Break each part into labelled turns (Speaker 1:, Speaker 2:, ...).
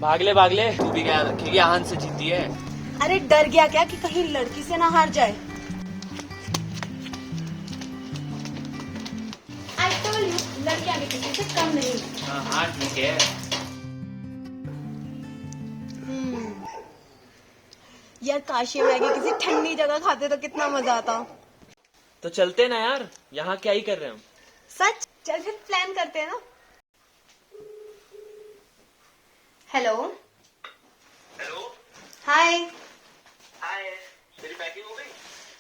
Speaker 1: भाग ले तू भी क्या रखेगी, आहान से जीती है।
Speaker 2: अरे डर गया क्या कि कहीं लड़की से ना हार जाए। आई टोल्ड यू, लड़कियां भी किसी से कम नहीं।
Speaker 1: हाँ ठीक है।
Speaker 2: यार काशी में आके किसी ठंडी जगह खाते तो कितना मजा आता।
Speaker 1: तो चलते ना यार, यहाँ क्या ही कर रहे हैं हम।
Speaker 2: सच, चल फिर प्लान करते हैं ना। Hello
Speaker 3: hello.
Speaker 2: हाय।
Speaker 3: हाय। मेरी पैकिंग हो गई?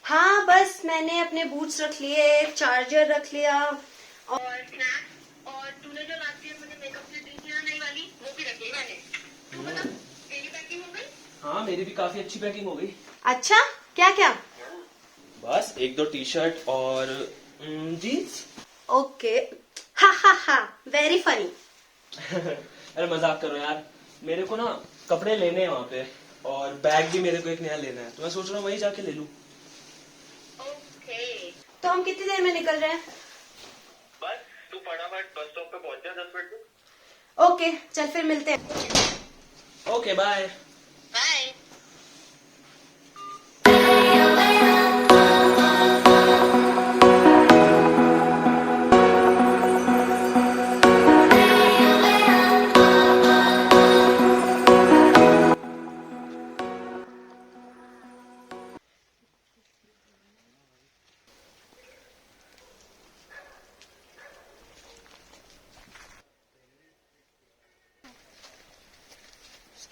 Speaker 2: हाँ बस मैंने अपने बूट्स रख लिए, एक चार्जर रख लिया और
Speaker 3: स्नैक्स और तूने जो लास्ट ईयर मुझे मेकअप किट दी थी ना नई वाली, वो भी रखी मैंने। तू बता, तेरी पैकिंग हो गई?
Speaker 1: हाँ मेरी भी काफी अच्छी पैकिंग हो गई।
Speaker 2: अच्छा क्या क्या?
Speaker 1: बस एक दो टी शर्ट और जीन्स।
Speaker 2: ओके। हा हा हा, वेरी फनी।
Speaker 1: अरे मजाक करो यार, मेरे को ना कपड़े लेने हैं वहाँ पे, और बैग भी मेरे को एक नया लेना है, तो मैं सोच रहा हूँ वहीं जाके ले लूँ।
Speaker 3: ओके।
Speaker 2: तो हम कितनी देर में निकल रहे हैं?
Speaker 3: बस तू फटाफट बस स्टॉप पे पहुंच जा 10 मिनट में।
Speaker 2: ओके चल फिर मिलते हैं।
Speaker 1: Okay bye.
Speaker 3: Bye.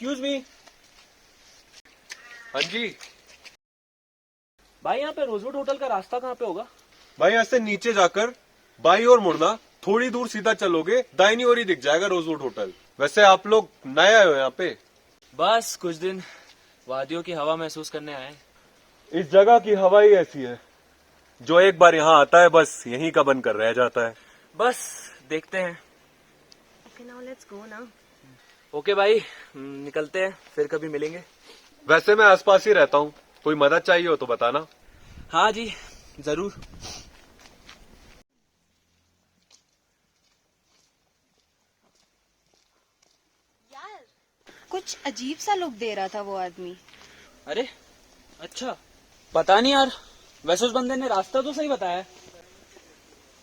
Speaker 1: Excuse me.
Speaker 4: हाँ जी
Speaker 1: भाई यहाँ पे रोजवुड होटल का रास्ता कहाँ पे होगा?
Speaker 4: भाई, यहाँ से नीचे जाकर बाई ओर मुड़ना, थोड़ी दूर सीधा चलोगे, दाहिनी ओर ही दिख जाएगा रोजवुड होटल। वैसे आप लोग नए आए हो यहाँ पे?
Speaker 1: बस कुछ दिन वादियों की हवा महसूस करने आए।
Speaker 4: इस जगह की हवा ही ऐसी है, जो एक बार यहाँ आता है बस यहीं का बनकर रह जाता है।
Speaker 1: बस देखते हैं।
Speaker 2: ओके नाउ लेट्स गो ना।
Speaker 1: ओके भाई, निकलते हैं, फिर कभी मिलेंगे।
Speaker 4: वैसे मैं आसपास ही रहता हूँ, कोई मदद चाहिए हो तो बताना।
Speaker 1: हाँ जी जरूर।
Speaker 2: यार कुछ अजीब सा लुक दे रहा था वो आदमी।
Speaker 1: अरे अच्छा, पता नहीं यार, वैसे उस बंदे ने रास्ता तो सही बताया।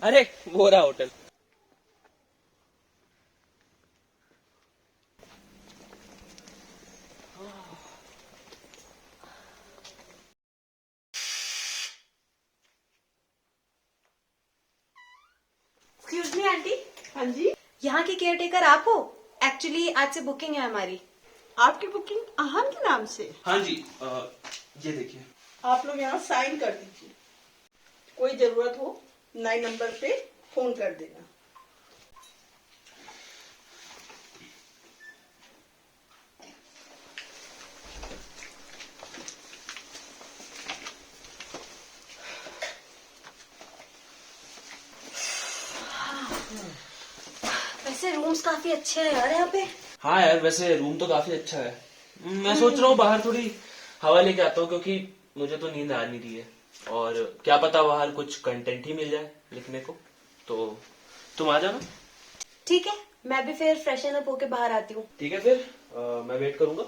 Speaker 1: अरे वो रहा होटल।
Speaker 2: Excuse me aunty.
Speaker 5: हाँ जी।
Speaker 2: यहाँ की केयरटेकर आप हो? एक्चुअली आज से बुकिंग है हमारी।
Speaker 5: आपकी बुकिंग आहान के नाम से?
Speaker 1: हाँ जी, ये देखिए।
Speaker 5: आप लोग यहाँ साइन कर दीजिए। कोई जरूरत हो 9 नंबर पे फोन कर देना।
Speaker 2: वैसे रूम्स काफी अच्छे हैं यार यहाँ पे।
Speaker 1: हाँ यार, वैसे रूम तो काफी अच्छा है। मैं सोच रहा हूँ बाहर थोड़ी हवा लेके आता हूँ, क्योंकि मुझे तो नींद आ नहीं रही है, और क्या पता बाहर कुछ कंटेंट ही मिल जाए लिखने को। तो तुम आ जाना।
Speaker 2: ठीक है, मैं भी फिर फ्रेशन अप होके बाहर आती हूँ।
Speaker 1: ठीक है फिर, मैं वेट करूंगा।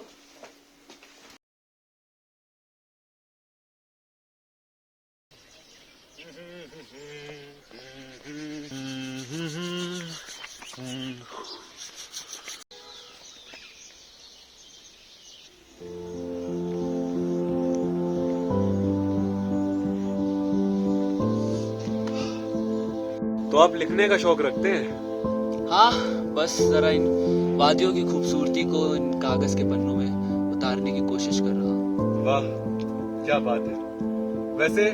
Speaker 4: तो आप लिखने का शौक रखते हैं?
Speaker 1: हाँ बस जरा इन वादियों की खूबसूरती को इन कागज के पन्नों में उतारने की कोशिश कर रहा हूँ।
Speaker 4: वाह क्या बात है। वैसे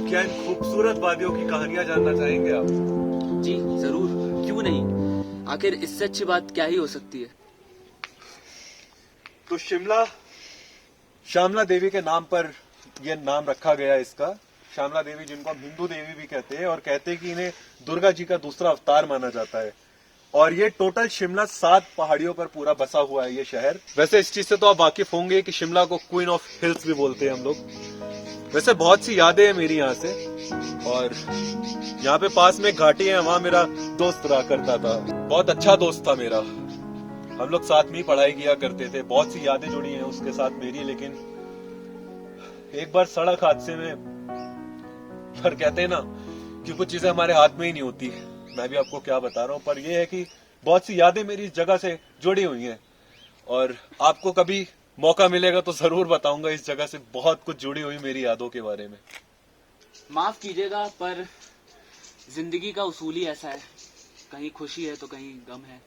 Speaker 4: क्या इन खूबसूरत वादियों की कहानियां जानना चाहेंगे आप?
Speaker 1: जी जरूर, क्यों नहीं, आखिर इससे अच्छी बात क्या ही हो सकती है।
Speaker 4: तो शिमला श्यामला देवी के नाम पर यह नाम रखा गया है इसका। श्यामला देवी, जिनको हम हिंदू देवी भी कहते हैं, और कहते हैं कि इन्हें दुर्गा जी का दूसरा अवतार माना जाता है। और ये टोटल शिमला 7 पहाड़ियों पर पूरा बसा हुआ है ये शहर। वैसे इस चीज से तो आप वाकिफ होंगे कि शिमला को क्वीन ऑफ हिल्स भी बोलते हैं हम लोग। वैसे बहुत सी यादें हैं मेरी यहाँ से, और यहाँ पे पास में घाटी है, वहां मेरा दोस्त रहा करता था, बहुत अच्छा दोस्त था मेरा। हम लोग साथ में ही पढ़ाई किया करते थे, बहुत सी यादें जुड़ी हैं उसके साथ मेरी। लेकिन एक बार सड़क हादसे में, पर कहते हैं ना कि कुछ चीजें हमारे हाथ में ही नहीं होती। मैं भी आपको क्या बता रहा हूँ, पर यह है कि बहुत सी यादें मेरी इस जगह से जुड़ी हुई हैं और आपको कभी मौका मिलेगा तो जरूर बताऊंगा। इस जगह से बहुत कुछ जुड़ी हुई मेरी यादों के बारे में।
Speaker 1: माफ कीजिएगा पर जिंदगी का उसूल ही ऐसा है, कहीं खुशी है तो कहीं गम है।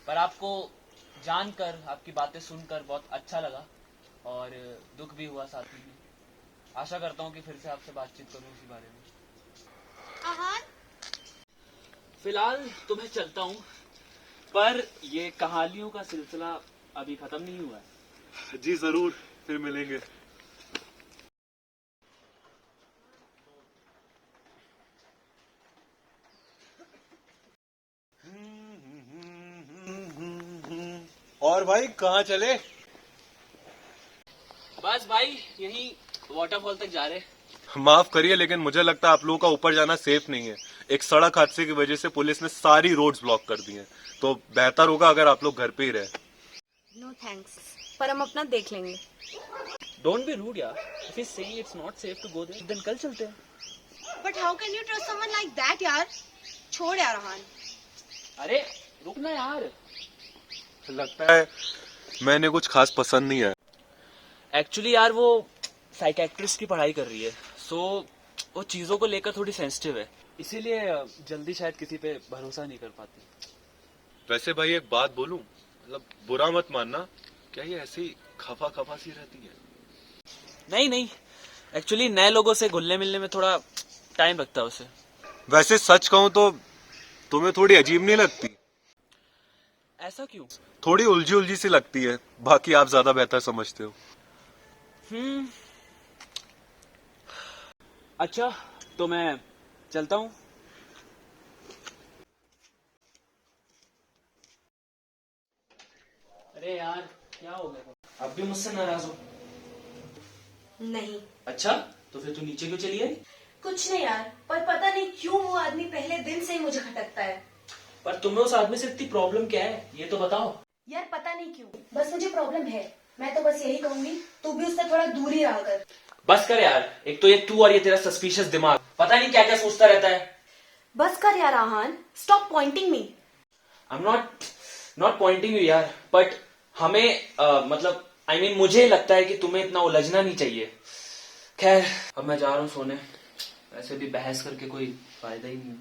Speaker 1: पर आपको जानकर, आपकी बातें सुनकर बहुत अच्छा लगा और दुख भी हुआ साथ ही में। आशा करता हूँ कि फिर से आपसे बातचीत करूँ इसी बारे में।
Speaker 2: आहान,
Speaker 1: फिलहाल तो मैं चलता हूँ, पर ये कहानियों का सिलसिला अभी खत्म नहीं हुआ है।
Speaker 4: जी जरूर, फिर मिलेंगे। और भाई कहाँ चले?
Speaker 1: बस भाई यही वाटरफॉल तक जा रहे।
Speaker 4: माफ करिए लेकिन मुझे लगता है आप लोगों का ऊपर जाना सेफ नहीं है। एक सड़क हादसे की वजह से पुलिस ने सारी रोड्स ब्लॉक कर दी हैं, तो बेहतर होगा अगर आप लोग घर पे ही रहे।
Speaker 2: नो थैंक्स, पर हम अपना देख लेंगे।
Speaker 1: डोंट बी रूड यार, if he saying it's not safe to go there then कल चलते हैं।
Speaker 2: But how can you trust someone like that यार? छोड़ यार आहान।
Speaker 1: अरे रुकना यार।
Speaker 4: लगता है मैंने कुछ खास पसंद नहीं आया।
Speaker 1: एक्चुअली यार वो साइकेट्रिस्ट की पढ़ाई कर रही है, सो वो चीजों को लेकर थोड़ी सेंसिटिव है, इसीलिए जल्दी शायद किसी पे भरोसा नहीं कर पाती।
Speaker 4: वैसे भाई एक बात बोलूं, मतलब बुरा मत मानना, क्या ये ऐसी खफा खफा सी रहती है?
Speaker 1: नहीं नहीं, एक्चुअली नए लोगों से घुलने मिलने में थोड़ा टाइम लगता है उसे।
Speaker 4: वैसे सच कहूं तो तुम्हें थोड़ी अजीब नहीं लगती?
Speaker 1: ऐसा क्यों?
Speaker 4: थोड़ी उलझी उलझी सी लगती है, बाकी आप ज्यादा बेहतर समझते हो।
Speaker 1: अच्छा तो मैं चलता हूँ। अरे यार क्या हो गया? अब भी मुझसे नाराज हो?
Speaker 2: नहीं,
Speaker 1: अच्छा तो फिर तू नीचे क्यों चली आई?
Speaker 2: कुछ नहीं यार, पर पता नहीं क्यों वो आदमी पहले दिन से ही मुझे खटकता है।
Speaker 1: पर तुम्हें उस आदमी से इतनी प्रॉब्लम क्या है, ये तो बताओ।
Speaker 2: यार पता नहीं क्यों, बस मुझे प्रॉब्लम है। मैं तो बस यही कहूंगी, तू भी उससे थोड़ा दूर ही रहा कर।
Speaker 1: बस कर यार, एक तो ये तू और ये तेरा सस्पिशियस दिमाग, पता नहीं क्या क्या सोचता रहता है।
Speaker 2: बस कर यार Aahan, stop pointing me.
Speaker 1: I am not pointing you यार, बट हमें मतलब I mean, मुझे लगता है कि तुम्हें इतना उलझना नहीं चाहिए। खैर अब मैं जा रहा हूँ सोने, वैसे भी बहस करके कोई फायदा ही नहीं।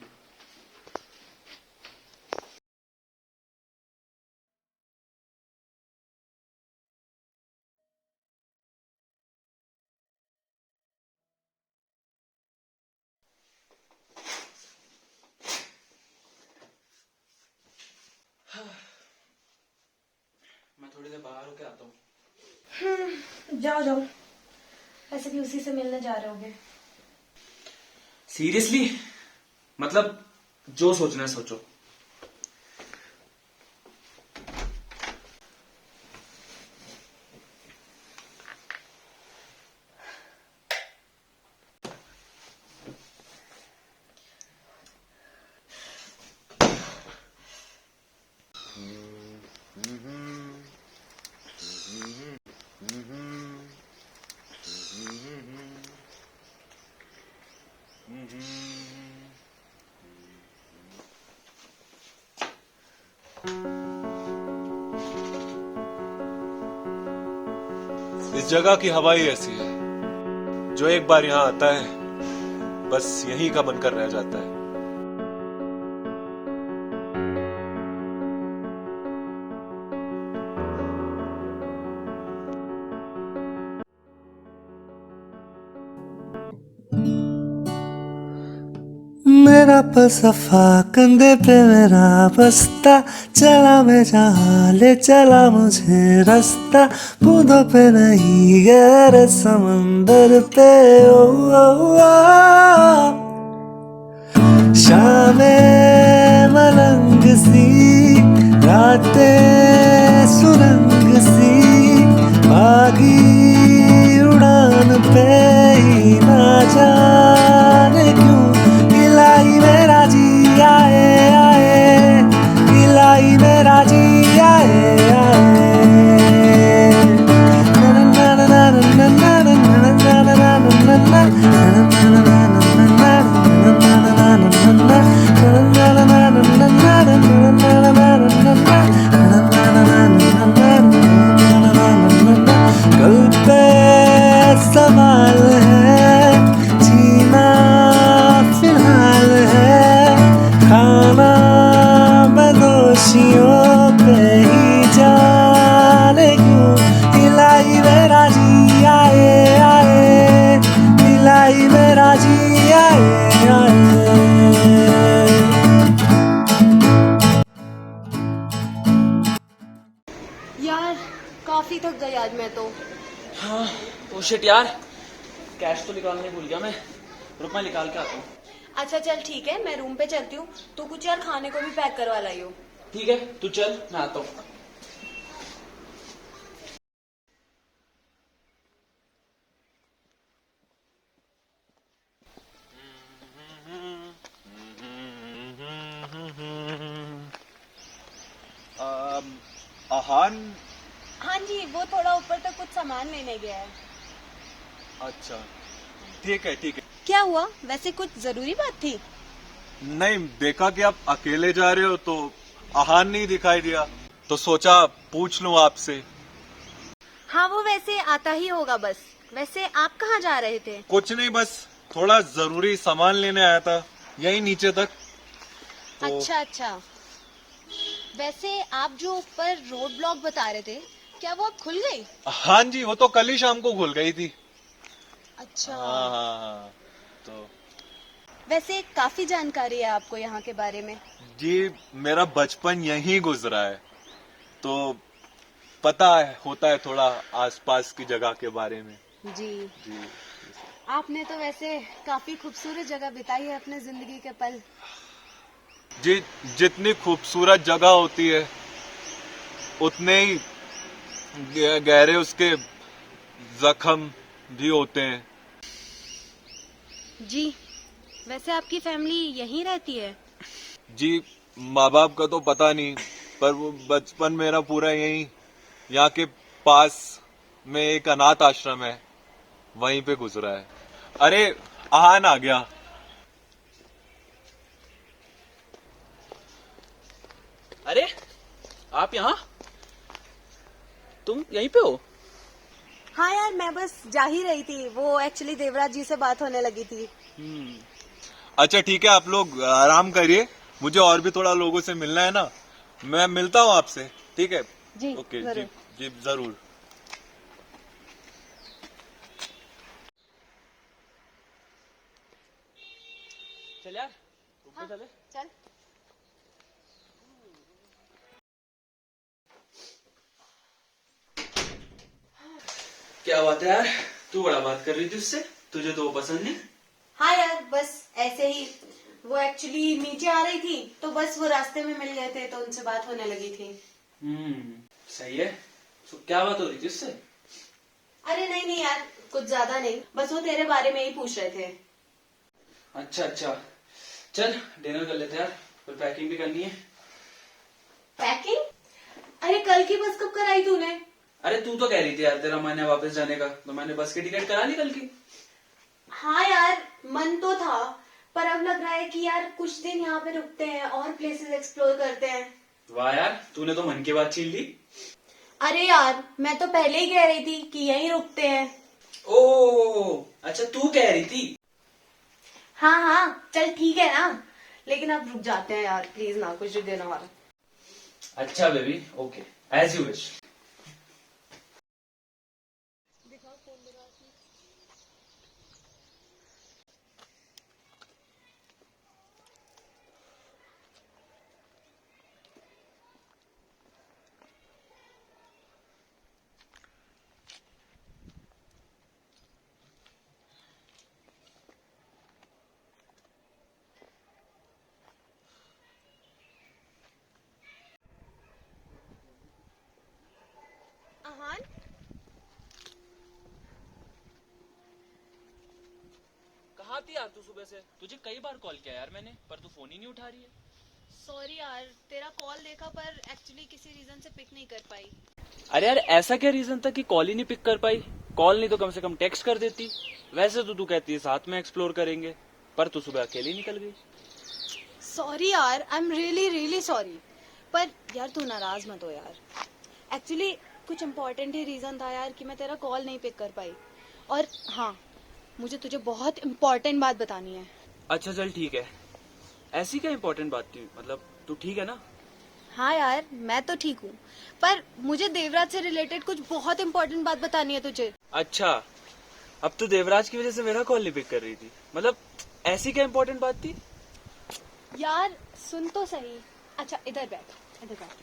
Speaker 1: मैं थोड़ी देर बाहर होके आता हूँ।
Speaker 2: जाओ जाओ, ऐसे भी उसी से मिलने जा रहे होगे।
Speaker 1: सीरियसली, मतलब जो सोचना है सोचो।
Speaker 4: इस जगह की हवा ही ऐसी है, जो एक बार यहाँ आता है बस यहीं का बनकर रह जाता है।
Speaker 6: मेरा पसफा कंधे पे मेरा बस्ता, चला मैं जहाँ ले चला मुझे रास्ता, बूंदों पे नहीं गहरे समंदर पे। ओ, ओ, ओ, शामें मलंग सी, रातें सुरंग सी, भागी उड़ान पे ही ना जाने क्यों इलाही मेरा जी आए आए, इलाही मेरा जी आए
Speaker 2: यार काफी थक गई आज मैं तो।
Speaker 1: हाँ तो शिट यार, कैश तो निकालने भूल गया मैं। रुक मैं निकाल के आता हूँ।
Speaker 2: अच्छा चल ठीक है, मैं रूम पे चलती हूँ। तू कुछ यार खाने को भी पैक करवा लाई हो।
Speaker 1: ठीक है तू चल, मैं आता हूँ।
Speaker 4: आहान।
Speaker 2: हाँ जी, वो थोड़ा ऊपर तक कुछ सामान लेने गया है।
Speaker 4: अच्छा ठीक है ठीक है।
Speaker 2: क्या हुआ, वैसे कुछ जरूरी बात थी?
Speaker 4: नहीं, देखा कि आप अकेले जा रहे हो तो आहान नहीं दिखाई दिया, तो सोचा पूछ लूं आपसे।
Speaker 2: हाँ वो वैसे आता ही होगा बस। वैसे आप कहाँ जा रहे थे?
Speaker 4: कुछ नहीं, बस थोड़ा जरूरी सामान लेने आया था, यही नीचे तक। तो
Speaker 2: अच्छा। वैसे आप जो ऊपर रोड ब्लॉक बता रहे थे, क्या वो अब खुल गई?
Speaker 4: हाँ जी, वो तो कल ही शाम को खुल गई थी।
Speaker 2: अच्छा।
Speaker 4: हाँ। तो
Speaker 2: वैसे काफी जानकारी है आपको यहाँ के बारे में।
Speaker 4: जी, मेरा बचपन यहीं गुजरा है, तो पता है, होता है थोड़ा आसपास की जगह के बारे में।
Speaker 2: जी।
Speaker 4: जी
Speaker 2: आपने तो वैसे काफी खूबसूरत जगह बिताई है अपने जिंदगी के पल।
Speaker 4: जी, जितनी खूबसूरत जगह होती है उतने ही गहरे उसके जख्म भी होते हैं।
Speaker 2: जी। वैसे आपकी फैमिली यहीं रहती है?
Speaker 4: जी, माँ बाप का तो पता नहीं, पर वो बचपन मेरा पूरा यहीं, यहाँ के पास में एक अनाथ आश्रम है, वहीं पे गुजरा है। अरे आहान आ गया।
Speaker 1: अरे आप यहाँ, तुम यहीं पे हो?
Speaker 2: हाँ यार, मैं बस जा ही रही थी। वो एक्चुअली देवराज जी से बात होने लगी थी।
Speaker 4: अच्छा ठीक है, आप लोग आराम करिए, मुझे और भी थोड़ा लोगों से मिलना है ना, मैं मिलता हूँ आपसे। ठीक है
Speaker 2: जी
Speaker 4: ओके
Speaker 2: जरूर।
Speaker 4: जी जरूर।
Speaker 1: चल यार ऊपर चले।
Speaker 2: चल।
Speaker 1: क्या बात है यार, तू बड़ा बात कर रही थी उससे, तुझे तो वो पसंद नहीं?
Speaker 2: हाँ यार, बस ऐसे ही। वो एक्चुअली नीचे आ रही थी, तो बस वो रास्ते में मिल गए थे, तो उनसे बात होने लगी थी।
Speaker 1: सही है। तो क्या बात हो रही थी उससे?
Speaker 2: अरे नहीं यार, कुछ ज्यादा नहीं, बस वो तेरे बारे में ही पूछ रहे थे।
Speaker 1: अच्छा चल डिनर कर लेते हैं यार, फिर पैकिंग भी करनी है।
Speaker 2: पैकिंग? अरे कल की बस कब कराई तूने?
Speaker 1: अरे तू तो कह रही थी यार तेरा मन है वापस जाने का, तो मैंने बस की टिकट करा ली कल की।
Speaker 2: हाँ यार, मन तो था, पर अब लग रहा है कि यार कुछ दिन यहाँ पे रुकते हैं और प्लेसेस एक्सप्लोर करते हैं।
Speaker 1: वाह यार, तूने तो मन की बात छीन ली।
Speaker 2: अरे यार, मैं तो पहले ही कह रही थी कि यहीं रुकते हैं।
Speaker 1: ओ अच्छा, तू कह रही थी।
Speaker 2: हाँ चल ठीक है ना, लेकिन अब रुक जाते हैं यार, प्लीज ना, कुछ दिन और।
Speaker 1: अच्छा baby, okay as you wish.
Speaker 2: Aahan,
Speaker 1: कहाँ थी यार तू सुबह से? तुझे कई बार कॉल किया यार मैंने, पर तू फोन ही नहीं उठा रही है।
Speaker 2: सॉरी यार, तेरा कॉल देखा पर एक्चुअली किसी रीजन से पिक नहीं कर पाई।
Speaker 1: अरे यार ऐसा क्या रीजन था कि कॉल ही नहीं पिक कर पाई? कॉल नहीं तो कम से कम टेक्स्ट कर देती। वैसे तो तू कहती है साथ में एक्सप्लोर करेंगे, पर तू सुबह अकेली निकल गई।
Speaker 2: सॉरी यार, I am really really sorry. पर यार तू नाराज मत हो यार, एक्चुअली कुछ इम्पोर्टेंट ही रीजन था यार कि मैं तेरा कॉल नहीं पिक कर पाई। और हाँ, मुझे तुझे बहुत इम्पोर्टेंट बात बतानी है।
Speaker 1: अच्छा चल ठीक है, ऐसी क्या इम्पोर्टेंट बात थी? मतलब तू ठीक है ना?
Speaker 2: हाँ यार, मैं तो ठीक हूँ, पर मुझे देवराज से रिलेटेड कुछ बहुत इम्पोर्टेंट बात बतानी है तुझे।
Speaker 1: अच्छा, अब तू देवराज की वजह से मेरा कॉल नहीं पिक कर रही थी? मतलब ऐसी क्या इम्पोर्टेंट बात थी?
Speaker 2: यार सुन तो सही। अच्छा इधर बैठ, इधर बैठ।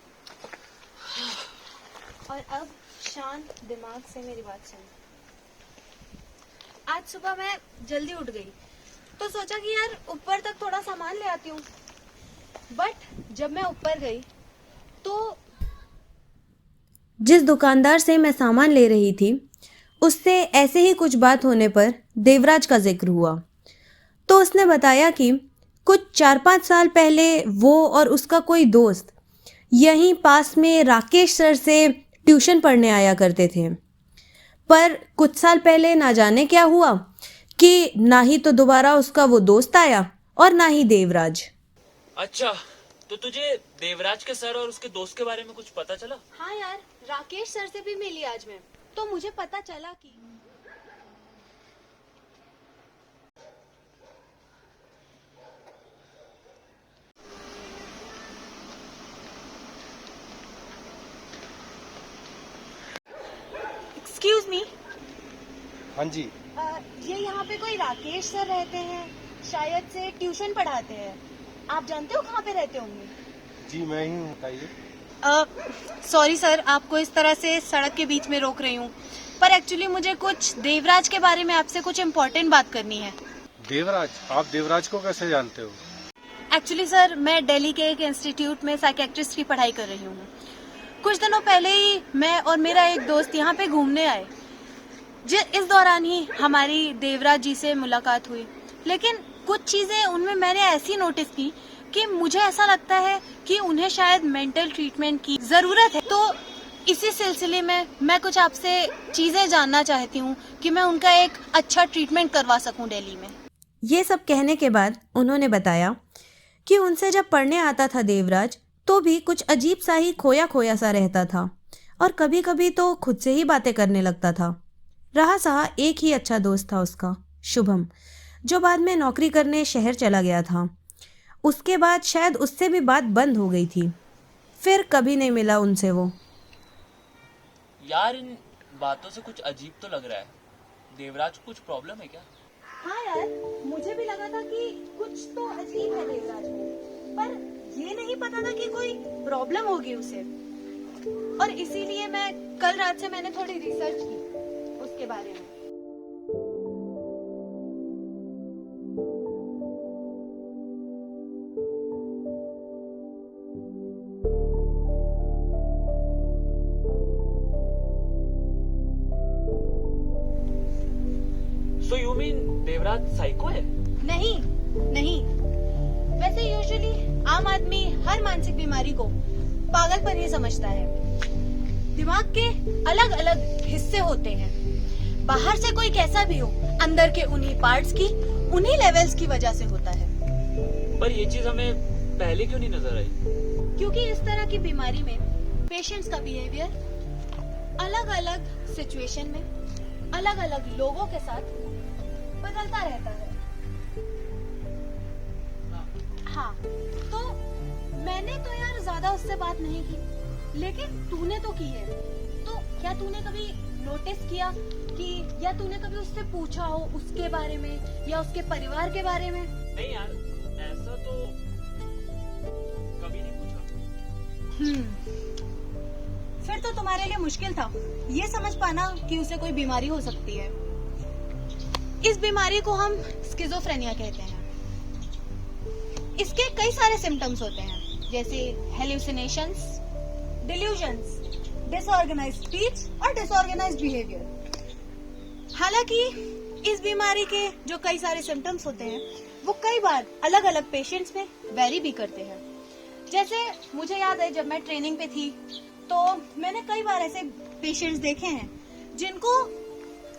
Speaker 2: और अब शांत दिमाग से मेरी बात सुन। आज सुबह मैं जल्दी उठ गई तो सोचा कि यार ऊपर तक थोड़ा सामान ले आती हूँ, बट जब मैं ऊपर गई तो जिस दुकानदार से मैं सामान ले रही थी उससे ऐसे ही कुछ बात होने पर देवराज का जिक्र हुआ। तो उसने बताया कि कुछ 4-5 साल पहले वो और उसका कोई दोस्त यहीं पास में राकेश सर से ट्यूशन पढ़ने आया करते थे, पर कुछ साल पहले ना जाने क्या हुआ कि ना ही तो दोबारा उसका वो दोस्त आया और ना ही देवराज।
Speaker 1: अच्छा, तो तुझे देवराज के सर और उसके दोस्त के बारे में कुछ पता चला?
Speaker 2: हाँ यार, राकेश सर से भी मिली आज मैं, तो मुझे पता चला कि एक्सक्यूज मी,
Speaker 7: हाँ जी,
Speaker 2: ये यहाँ पे कोई राकेश सर रहते हैं, शायद से ट्यूशन पढ़ाते हैं। आप जानते हो कहाँ पे रहते होंगे?
Speaker 7: जी मैं ही हूँ, बताइए।
Speaker 2: सॉरी सर, आपको इस तरह से सड़क के बीच में रोक रही हूँ, पर एक्चुअली मुझे कुछ देवराज के बारे में आपसे कुछ इम्पोर्टेंट बात करनी है।
Speaker 7: देवराज? आप देवराज को कैसे जानते हो?
Speaker 2: एक्चुअली सर, मैं दिल्ली के एक इंस्टीट्यूट में साइकेट्रिस्ट की पढ़ाई कर रही हूँ। कुछ दिनों पहले ही मैं और मेरा एक दोस्त यहाँ पे घूमने आए। इस दौरान ही हमारी देवराज जी से मुलाकात हुई, लेकिन कुछ चीज़ें उनमें मैंने ऐसी नोटिस की कि मुझे ऐसा लगता है कि उन्हें शायद मेंटल ट्रीटमेंट की ज़रूरत है। तो इसी सिलसिले में मैं कुछ आपसे चीज़ें जानना चाहती हूँ कि मैं उनका एक अच्छा ट्रीटमेंट करवा सकूँ दिल्ली में।
Speaker 8: ये सब कहने के बाद उन्होंने बताया कि उनसे जब पढ़ने आता था देवराज तो भी कुछ अजीब सा ही खोया खोया सा रहता था और कभी कभी तो खुद से ही बातें करने लगता था। रहा सहा एक ही अच्छा दोस्त था उसका, शुभम, जो बाद में नौकरी करने शहर चला गया था। उसके बाद शायद उससे भी बात बंद हो गई थी, फिर कभी नहीं मिला उनसे वो।
Speaker 1: यार, इन बातों से कुछ अजीब तो लग रहा है। देवराज को कुछ प्रॉब्लम है क्या?
Speaker 2: हाँ यार, मुझे भी लगा था कि कुछ तो अजीब है देवराज में, पर ये नहीं पता था कि कोई प्रॉब्लम होगी उसे। और इसीलिए मैं कल रात से मैंने थोड़ी रिसर्च की उसके बारे में।
Speaker 1: So you mean Devraj psycho है?
Speaker 2: नहीं नहीं, वैसे यूजुअली आम आदमी हर मानसिक बीमारी को पागलपन ही समझता है। दिमाग के अलग अलग हिस्से होते हैं, बाहर से कोई कैसा भी हो, अंदर के उन्हीं पार्ट्स की, उन्हीं लेवल्स की वजह से होता है।
Speaker 1: पर ये चीज हमें पहले क्यों नहीं नजर आई?
Speaker 2: क्योंकि इस तरह की बीमारी में पेशेंट्स का बिहेवियर अलग अलग सिचुएशन में अलग अलग लोगों के साथ बदलता रहता है। हाँ, तो मैंने तो यार ज्यादा उससे बात नहीं की, लेकिन तूने तो की है। तो क्या तूने कभी नोटिस किया कि या तूने कभी उससे पूछा हो उसके बारे में या उसके परिवार के बारे में?
Speaker 1: नहीं यार, ऐसा तो कभी नहीं पूछा।
Speaker 2: फिर तो तुम्हारे लिए मुश्किल था ये समझ पाना कि उसे कोई बीमारी हो सकती है। इस बीमारी को हम स्किज़ोफ्रेनिया कहते हैं। इसके कई सारे सिम्टम्स होते हैं, जैसे हेलुसिनेशंस, डिल्यूजन्स, डिसऑर्गेनाइज्ड स्पीच और डिसऑर्गेनाइज्ड बिहेवियर। हालांकि इस बीमारी के जो कई सारे सिम्टम्स होते हैं वो कई बार अलग अलग पेशेंट्स में वेरी भी करते हैं। जैसे मुझे याद है, जब मैं ट्रेनिंग पे थी तो मैंने कई बार ऐसे पेशेंट्स देखे हैं जिनको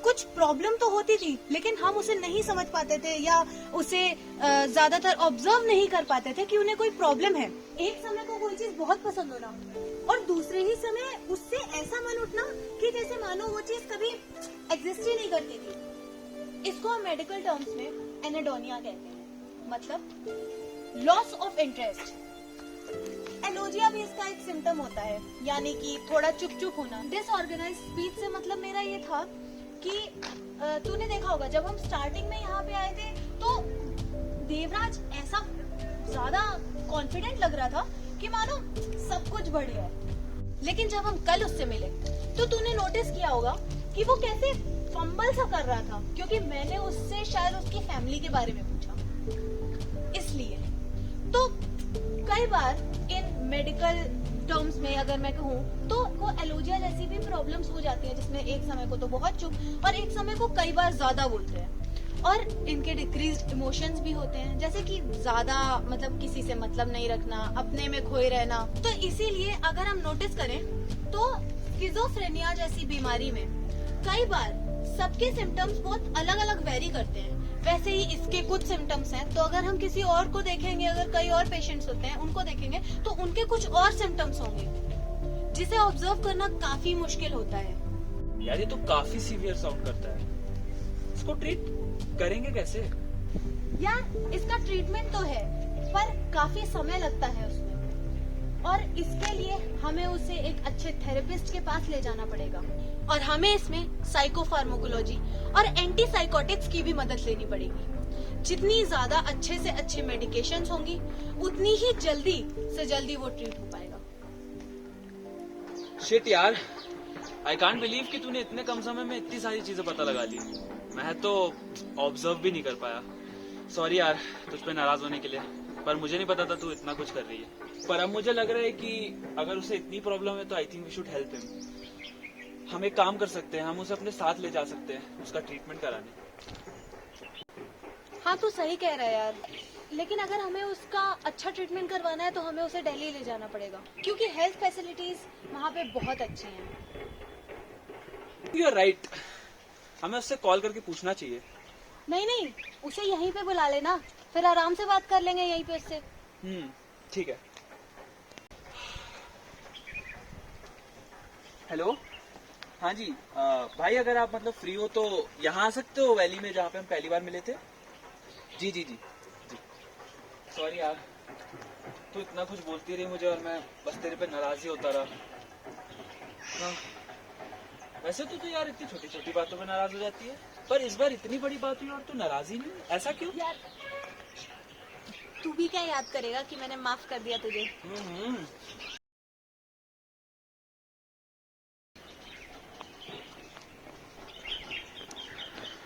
Speaker 2: कुछ प्रॉब्लम तो होती थी, लेकिन हम उसे नहीं समझ पाते थे या उसे ज्यादातर ऑब्जर्व नहीं कर पाते थे कि उन्हें कोई प्रॉब्लम है। एक समय को कोई चीज बहुत पसंद होना और दूसरे ही समय उससे ऐसा मन उठना कि जैसे मानो वो चीज कभी एग्जिस्ट ही नहीं करती थी। इसको हम मेडिकल टर्म्स में एनेडोनिया कहते हैं, मतलब लॉस ऑफ इंटरेस्ट। एनोजिया भी इसका एक सिम्टम होता है, यानी कि थोड़ा चुप चुप होना। डिसऑर्गेनाइज्ड स्पीच से मतलब मेरा ये था कि तूने देखा होगा जब हम स्टार्टिंग में यहाँ पे आए थे तो देवराज ऐसा ज्यादा कॉन्फिडेंट लग रहा था कि मानो सब कुछ बढ़िया है, लेकिन जब हम कल उससे मिले तो तूने नोटिस किया होगा कि वो कैसे फंबल सा कर रहा था, क्योंकि मैंने उससे शायद उसकी फैमिली के बारे में पूछा। इसलिए तो कई बार इन मेडिकल टर्म्स में अगर मैं कहूँ तो वो एलोजिया जैसी भी प्रॉब्लम्स हो जाती हैं, जिसमें एक समय को तो बहुत चुप और एक समय को कई बार ज्यादा बोलते हैं, और इनके डिक्रीज्ड इमोशंस भी होते हैं, जैसे कि ज्यादा मतलब किसी से मतलब नहीं रखना, अपने में खोए रहना। तो इसीलिए अगर हम नोटिस करें तो स्किज़ोफ्रेनिया जैसी बीमारी में कई बार सबके सिम्टम्स बहुत अलग अलग वेरी करते हैं। वैसे ही इसके कुछ सिम्टम्स हैं, तो अगर हम किसी और को देखेंगे, अगर कई और पेशेंट्स होते हैं उनको देखेंगे तो उनके कुछ और सिम्टम्स होंगे, जिसे ऑब्जर्व करना काफी मुश्किल होता है।
Speaker 1: यार ये तो काफी सीवियर साउंड करता है, इसको ट्रीट करेंगे कैसे?
Speaker 2: यार इसका ट्रीटमेंट तो है, पर काफी समय लगता है उसमें, और इसके लिए हमें उसे एक अच्छे थेरेपिस्ट के पास ले जाना पड़ेगा, और हमें इसमें साइकोफार्माकोलॉजी और एंटीसाइकोटिक्स की भी मदद लेनी पड़ेगी। जितनी ज्यादा अच्छे से अच्छे मेडिकेशंस होंगी उतनी ही जल्दी से जल्दी वो ट्रीट हो पाएगा।
Speaker 1: शिट यार, आई कांट बिलीव कि तूने इतने कम समय में इतनी सारी चीजें पता लगा ली। मैं तो ऑब्जर्व भी नहीं कर पाया। सॉरी यार तुझ पे नाराज होने के लिए, पर मुझे नहीं पता था तू इतना कुछ कर रही है। पर अब मुझे लग रहा है कि अगर उसे इतनी प्रॉब्लम है तो I think we should help him. हम एक काम कर सकते हैं, हम उसे अपने साथ ले जा सकते हैं उसका ट्रीटमेंट कराने।
Speaker 2: हाँ तू सही कह रहा है यार, लेकिन अगर हमें उसका अच्छा ट्रीटमेंट करवाना है तो हमें उसे दिल्ली ले जाना पड़ेगा, क्योंकि हेल्थ फैसिलिटीज वहाँ पे बहुत अच्छी हैं।
Speaker 1: यू आर राइट, हमें उससे कॉल करके पूछना चाहिए।
Speaker 2: नहीं, उसे यहीं पे बुला लेना, फिर आराम से बात कर लेंगे यहीं पे उससे।
Speaker 1: ठीक है। हेलो, हाँ जी भाई, अगर आप मतलब फ्री हो तो यहाँ आ सकते हो वैली में, जहाँ पे हम पहली बार मिले थे। जी। सॉरी यार, तू इतना कुछ बोलती रही मुझे और मैं बस तेरे पे नाराज ही होता रहा। हाँ। वैसे तो यार इतनी छोटी छोटी बातों पे नाराज हो जाती है, पर इस बार इतनी बड़ी बात हुई और तू नाराज ही नहीं, ऐसा क्यों?
Speaker 2: यार तू भी क्या याद करेगा कि मैंने माफ कर दिया तुझे।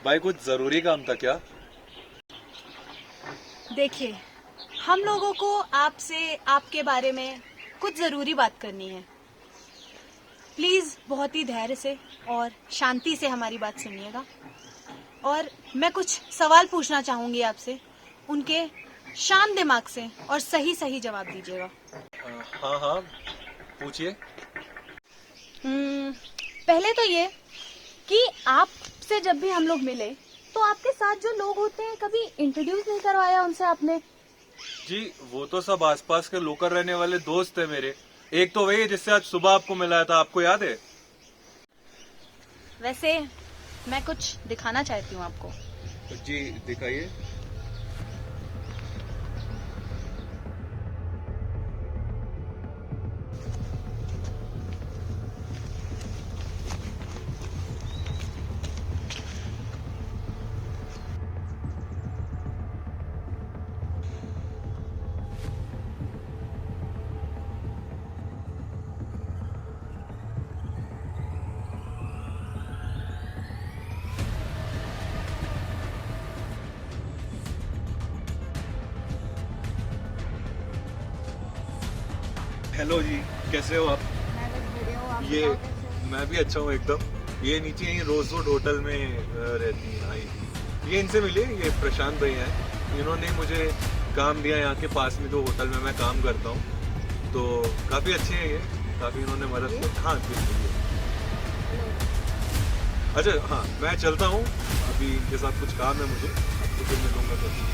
Speaker 4: भाई कुछ जरूरी काम था क्या?
Speaker 2: देखिए, हम लोगों को आपसे आपके बारे में कुछ जरूरी बात करनी है। प्लीज बहुत ही धैर्य से और शांति से हमारी बात सुनिएगा, और मैं कुछ सवाल पूछना चाहूंगी आपसे, उनके शांत दिमाग से और सही जवाब दीजिएगा।
Speaker 4: हाँ पूछिए।
Speaker 2: पहले तो ये कि आपसे जब भी हम लोग मिले तो आपके साथ जो लोग होते हैं कभी इंट्रोड्यूस नहीं करवाया उनसे आपने?
Speaker 4: जी वो तो सब आसपास के लोकल रहने वाले दोस्त है मेरे। एक तो वही जिससे आज सुबह आपको मिलाया था, आपको याद है?
Speaker 2: वैसे मैं कुछ दिखाना चाहती हूँ आपको।
Speaker 4: जी दिखाइए। हेलो जी, कैसे हो आप? ये मैं भी अच्छा हूँ एकदम। ये नीचे यहीं रोजवुड होटल में रहती हैं, आई थी। ये इनसे मिले, ये प्रशांत भैया हैं। इन्होंने मुझे काम दिया यहाँ के पास में जो होटल में मैं काम करता हूँ, तो काफी अच्छे हैं ये, काफी इन्होंने मदद की। हाँ बिल्कुल। अच्छा हाँ, मैं चलता हूँ, अभी इनके साथ कुछ काम है मुझे, आपको फिर मिलूंगा तो।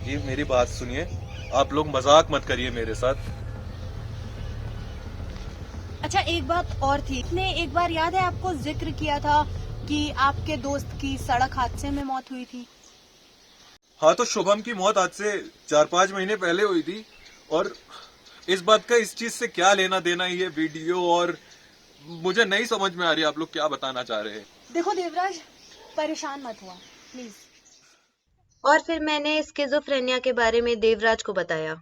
Speaker 4: ये मेरी बात सुनिए, आप लोग मजाक मत करिए मेरे साथ।
Speaker 2: अच्छा एक बात और थी, ने एक बार याद है आपको जिक्र किया था कि आपके दोस्त की सड़क हादसे में मौत हुई थी?
Speaker 4: हाँ तो शुभम की मौत आज से 4-5 महीने पहले हुई थी, और इस बात का इस चीज से क्या लेना देना ये वीडियो, और मुझे नहीं समझ में आ रही आप लोग क्या बताना चाह रहे हैं।
Speaker 2: देखो देवराज, परेशान मत हुआ प्लीज।
Speaker 8: और फिर मैंने स्किज़ोफ्रेनिया के बारे में देवराज को बताया।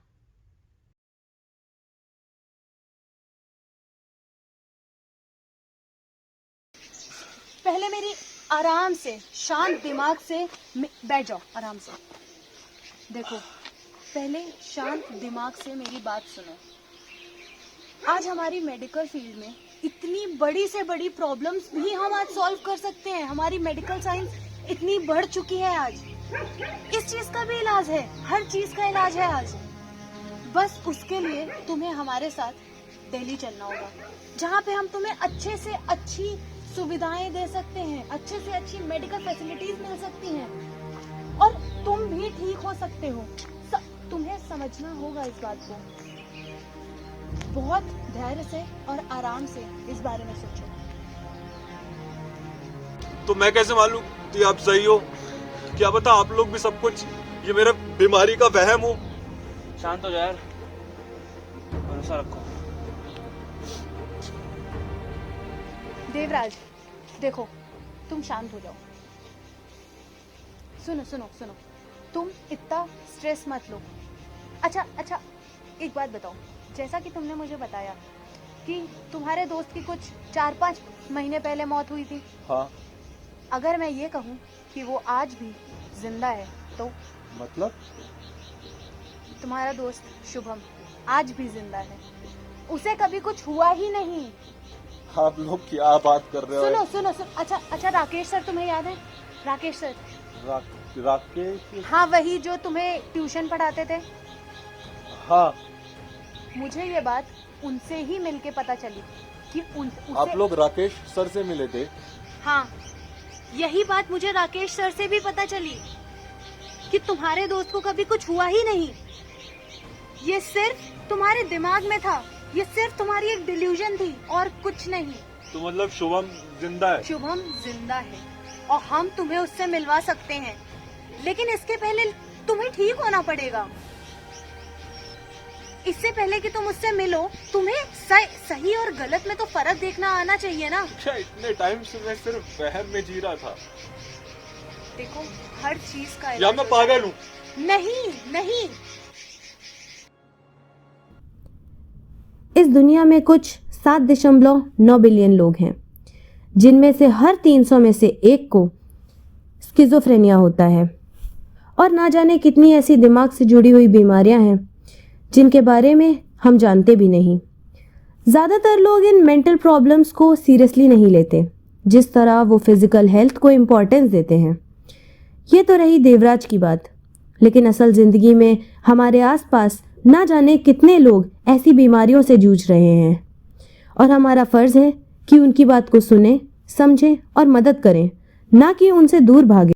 Speaker 2: पहले मेरी आराम से शांत दिमाग से बैठ जाओ, आराम से देखो, पहले शांत दिमाग से मेरी बात सुनो। आज हमारी मेडिकल फील्ड में इतनी बड़ी से बड़ी प्रॉब्लम्स भी हम आज सॉल्व कर सकते हैं। हमारी मेडिकल साइंस इतनी बढ़ चुकी है आज। इस चीज का भी इलाज है, हर चीज का इलाज है आज। बस उसके लिए तुम्हें हमारे साथ दिल्ली चलना होगा, जहाँ पे हम तुम्हें अच्छे से अच्छी सुविधाएं दे सकते हैं, अच्छे से अच्छी मेडिकल फैसिलिटीज मिल सकती हैं और तुम भी ठीक हो सकते हो। तुम्हें समझना होगा इस बात को। बहुत धैर्य से और आराम से इस बारे में सोचो।
Speaker 4: तो मैं कैसे मालूम कि आप सही हो? क्या पता आप लोग भी सब कुछ ये मेरा बीमारी का वहम हो।
Speaker 1: शांत हो जाओ यार, भरोसा रखो।
Speaker 2: देवराज देखो, तुम शांत हो जाओ। सुनो सुनो सुनो, तुम इतना स्ट्रेस मत लो। अच्छा एक बात बताओ, जैसा कि तुमने मुझे बताया कि तुम्हारे दोस्त की कुछ 4-5 महीने पहले मौत हुई थी।
Speaker 4: हाँ।
Speaker 2: अगर मैं ये कहूँ कि वो आज भी जिंदा है तो?
Speaker 4: मतलब?
Speaker 2: तुम्हारा दोस्त शुभम आज भी जिंदा है, उसे कभी कुछ हुआ ही नहीं।
Speaker 4: आप लोग क्या बात कर रहे हो?
Speaker 2: सुनो। अच्छा राकेश सर तुम्हें याद है? राकेश सर,
Speaker 4: राकेश?
Speaker 2: हाँ वही जो तुम्हें ट्यूशन पढ़ाते थे।
Speaker 4: हाँ।
Speaker 2: मुझे ये बात उनसे ही मिलके पता चली कि उसे...
Speaker 4: आप लोग राकेश सर से मिले थे?
Speaker 2: हाँ, यही बात मुझे राकेश सर से भी पता चली कि तुम्हारे दोस्त को कभी कुछ हुआ ही नहीं। ये सिर्फ तुम्हारे दिमाग में था, ये सिर्फ तुम्हारी एक डिल्यूजन थी और कुछ नहीं।
Speaker 4: तो मतलब शुभम जिंदा है?
Speaker 2: शुभम जिंदा है और हम तुम्हें उससे मिलवा सकते हैं, लेकिन इसके पहले तुम्हें ठीक होना पड़ेगा। इससे पहले कि तुम उससे मिलो, तुम्हें सही और गलत में तो फर्क देखना आना चाहिए ना।
Speaker 4: क्या इतने टाइम से मैं सिर्फ वहम में जी रहा था?
Speaker 2: देखो, हर चीज का
Speaker 4: या मैं पागल हूँ?
Speaker 2: नहीं।
Speaker 8: इस दुनिया में कुछ 7.9 बिलियन लोग हैं, जिनमें से हर 300 में से एक को स्किज़ोफ्रेनिया होता है। और ना जाने कितनी ऐसी दिमाग से जुड़ी हुई बीमारियां हैं जिनके बारे में हम जानते भी नहीं। ज़्यादातर लोग इन मेंटल प्रॉब्लम्स को सीरियसली नहीं लेते, जिस तरह वो फिज़िकल हेल्थ को इम्पोर्टेंस देते हैं। ये तो रही देवराज की बात, लेकिन असल ज़िंदगी में हमारे आसपास ना जाने कितने लोग ऐसी बीमारियों से जूझ रहे हैं और हमारा फ़र्ज़ है कि उनकी बात को सुनें, समझें और मदद करें, ना कि उनसे दूर भागें।